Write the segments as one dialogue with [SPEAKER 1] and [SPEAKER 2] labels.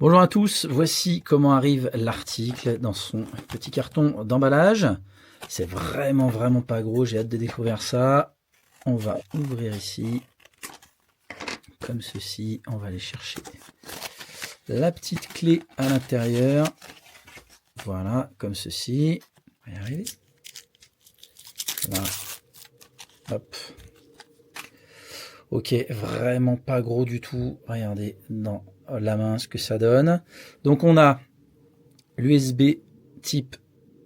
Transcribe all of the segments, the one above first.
[SPEAKER 1] Bonjour à tous, voici comment arrive l'article dans son petit carton d'emballage. C'est vraiment pas gros, j'ai hâte de découvrir ça. On va ouvrir ici, comme ceci, on va aller chercher la petite clé à l'intérieur. Voilà, comme ceci. On va y arriver. Là. Hop. Ok, vraiment pas gros du tout. Regardez dans la main ce que ça donne. Donc on a l'USB type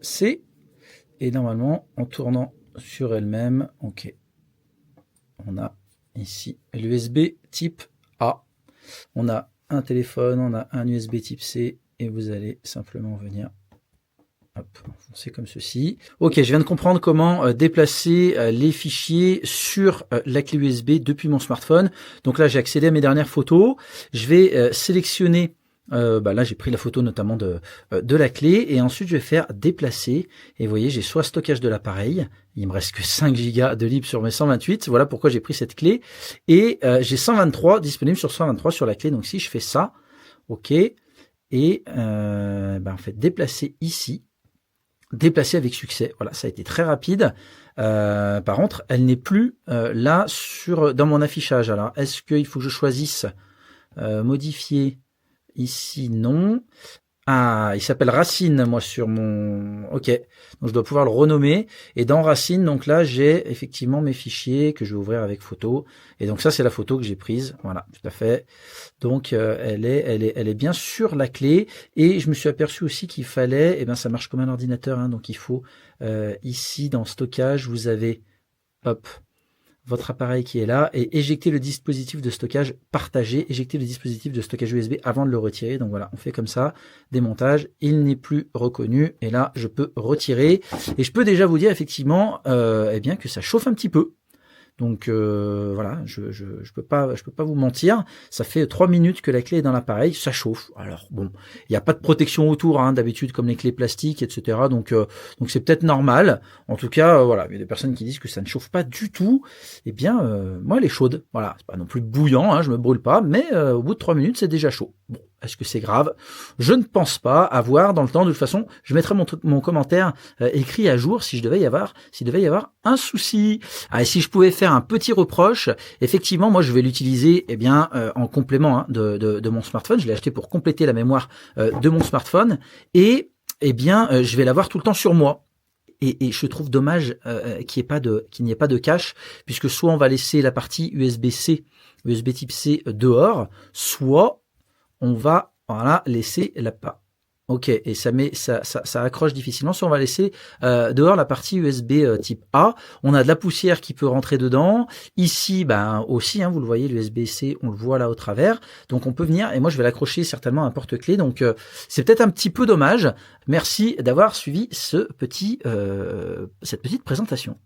[SPEAKER 1] C. Et normalement, en tournant sur elle-même, ok, on a ici l'USB type A. On a un téléphone, on a un USB type C. Et vous allez simplement venir enfoncer comme ceci. Ok, je viens de comprendre comment déplacer les fichiers sur la clé USB depuis mon smartphone. Donc là, j'ai accédé à mes dernières photos. Je vais sélectionner, là j'ai pris la photo notamment de la clé, et ensuite je vais faire déplacer. Et vous voyez, j'ai soit stockage de l'appareil, il me reste que 5 Go de libre sur mes 128, voilà pourquoi j'ai pris cette clé. Et j'ai 123 disponible sur 123 sur la clé. Donc si je fais ça, ok, et en fait déplacer ici, déplacer avec succès. Voilà, ça a été très rapide. Par contre, elle n'est plus là dans mon affichage. Alors, est-ce qu'il faut que je choisisse modifier ici? Non. Ah, il s'appelle Racine, moi, sur mon... Ok, donc je dois pouvoir le renommer. Et dans Racine, donc là, j'ai effectivement mes fichiers que je vais ouvrir avec photo. Et donc ça, c'est la photo que j'ai prise. Voilà, tout à fait. Donc, elle est bien sur la clé. Et je me suis aperçu aussi qu'il fallait... ça marche comme un ordinateur. Hein, donc, il faut... ici, dans Stockage, vous avez... Hop, votre appareil qui est là, et éjecter le dispositif de stockage partagé, éjecter le dispositif de stockage USB avant de le retirer. Donc voilà, on fait comme ça, démontage, il n'est plus reconnu, et là je peux retirer, et je peux déjà vous dire effectivement que ça chauffe un petit peu. Donc voilà, je peux pas vous mentir, ça fait 3 minutes que la clé est dans l'appareil, ça chauffe. Alors bon, il n'y a pas de protection autour, hein, d'habitude comme les clés plastiques, etc. Donc c'est peut-être normal. En tout cas, voilà, il y a des personnes qui disent que ça ne chauffe pas du tout. Moi elle est chaude. Voilà, c'est pas non plus bouillant, hein, je me brûle pas, mais au bout de 3 minutes c'est déjà chaud. Bon, est-ce que c'est grave? Je ne pense pas. À voir dans le temps. De toute façon, je mettrai mon commentaire écrit à jour s'il devait y avoir un souci. Ah, et si je pouvais faire un petit reproche, effectivement, moi je vais l'utiliser en complément de mon smartphone. Je l'ai acheté pour compléter la mémoire de mon smartphone, et je vais l'avoir tout le temps sur moi. Et je trouve dommage qu'il n'y ait pas de cache, puisque soit on va laisser la partie USB-C, USB type C dehors, soit on va laisser ok, et ça accroche difficilement. Si on va laisser dehors la partie USB type A, on a de la poussière qui peut rentrer dedans. Ici, aussi, hein, vous le voyez, l'USB-C, on le voit là au travers. Donc on peut venir, et moi je vais l'accrocher certainement à un porte-clés. Donc c'est peut-être un petit peu dommage. Merci d'avoir suivi cette petite présentation.